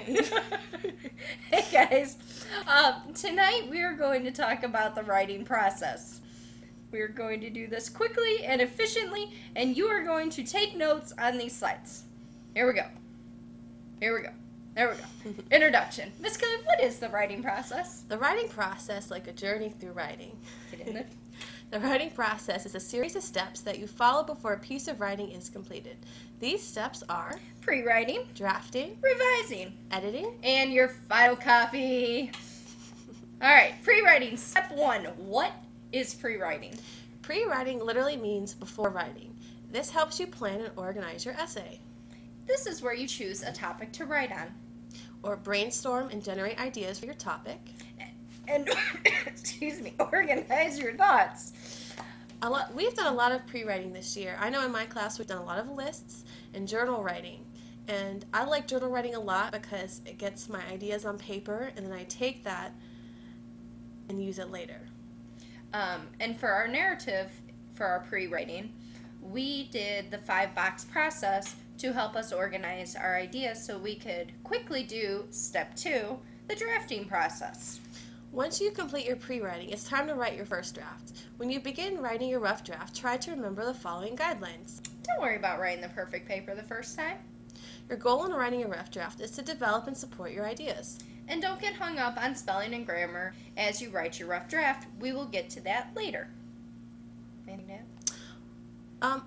mind. Hey guys, tonight we are going to talk about the writing process. We're going to do this quickly and efficiently, and you are going to take notes on these slides. Here we go. Here we go. There we go. Introduction. Miss Kelly, what is the writing process? The writing process, like a journey through writing. Get in there. The writing process is a series of steps that you follow before a piece of writing is completed. These steps are Pre-writing, drafting, revising, editing, and your final copy. All right, pre-writing. Step 1. What is pre-writing? Pre-writing literally means before writing. This helps you plan and organize your essay, This is where you choose a topic to write on. or brainstorm and generate ideas for your topic. And, excuse me, organize your thoughts. We've done a lot of pre-writing this year. I know in my class we've done a lot of lists and journal writing. And I like journal writing a lot because it gets my ideas on paper, and then I take that and use it later. And for our narrative, for our pre-writing, we did the 5-box process to help us organize our ideas so we could quickly do step 2, the drafting process. Once you complete your pre-writing, it's time to write your first draft. When you begin writing your rough draft, try to remember the following guidelines. Don't worry about writing the perfect paper the first time. Your goal in writing a rough draft is to develop and support your ideas. And don't get hung up on spelling and grammar as you write your rough draft. We will get to that later. Anything to add?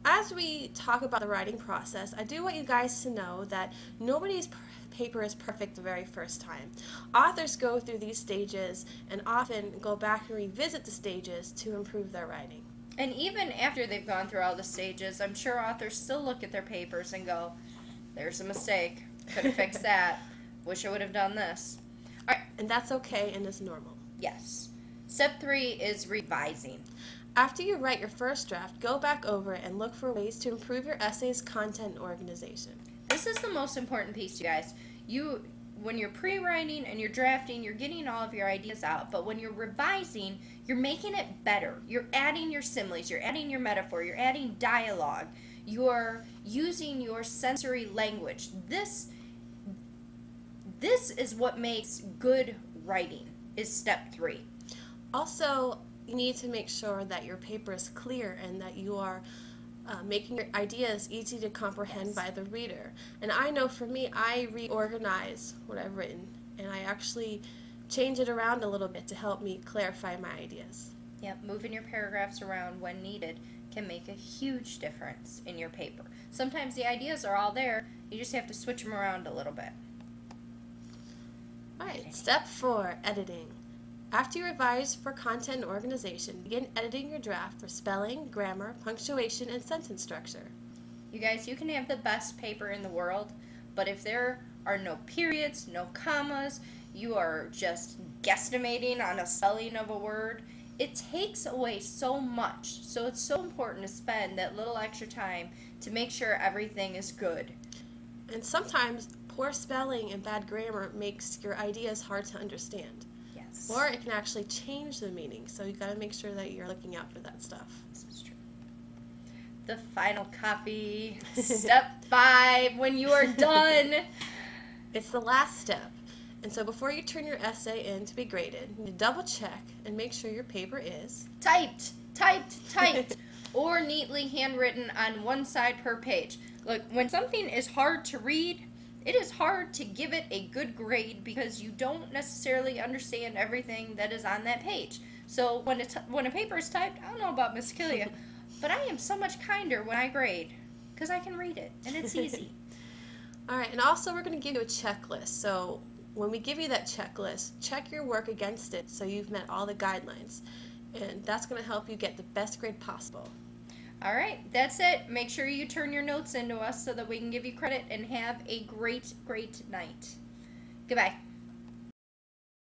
As we talk about the writing process, I do want you guys to know that nobody's paper is perfect the very first time. Authors go through these stages and often go back and revisit the stages to improve their writing. And even after they've gone through all the stages, I'm sure authors still look at their papers and go, there's a mistake. Could have fixed that. Wish I would have done this. All right. And that's okay and is normal. Yes. Step 3 is revising. After you write your first draft, go back over it and look for ways to improve your essay's content and organization. This is the most important piece, you guys. When you're pre-writing and you're drafting, you're getting all of your ideas out. But when you're revising, you're making it better. You're adding your similes, you're adding your metaphor, you're adding dialogue. You're using your sensory language. This is what makes good writing, is step 3. Also, you need to make sure that your paper is clear and that you are making your ideas easy to comprehend by the reader. And I know for me, I reorganize what I've written, and I actually change it around a little bit to help me clarify my ideas. Yep, moving your paragraphs around when needed can make a huge difference in your paper. Sometimes the ideas are all there, you just have to switch them around a little bit. Alright, step 4, editing. After you revise for content and organization, begin editing your draft for spelling, grammar, punctuation, and sentence structure. You guys, you can have the best paper in the world, but if there are no periods, no commas, you are just guesstimating on a spelling of a word, it takes away so much. So it's so important to spend that little extra time to make sure everything is good. And sometimes poor spelling and bad grammar makes your ideas hard to understand. Yes. Or it can actually change the meaning, so you got to make sure that you're looking out for that stuff. This is true. The final copy, step 5, when you are done. It's the last step. And so before you turn your essay in to be graded, you need to double check and make sure your paper is Typed, or neatly handwritten on one side per page. Look, when something is hard to read, it is hard to give it a good grade because you don't necessarily understand everything that is on that page. So when a paper is typed, I don't know about Miss Killia, but I am so much kinder when I grade because I can read it and it's easy. All right, and also we're going to give you a checklist. So when we give you that checklist, check your work against it so you've met all the guidelines. And that's going to help you get the best grade possible. All right, that's it. Make sure you turn your notes into us so that we can give you credit and have a great, great night. Goodbye.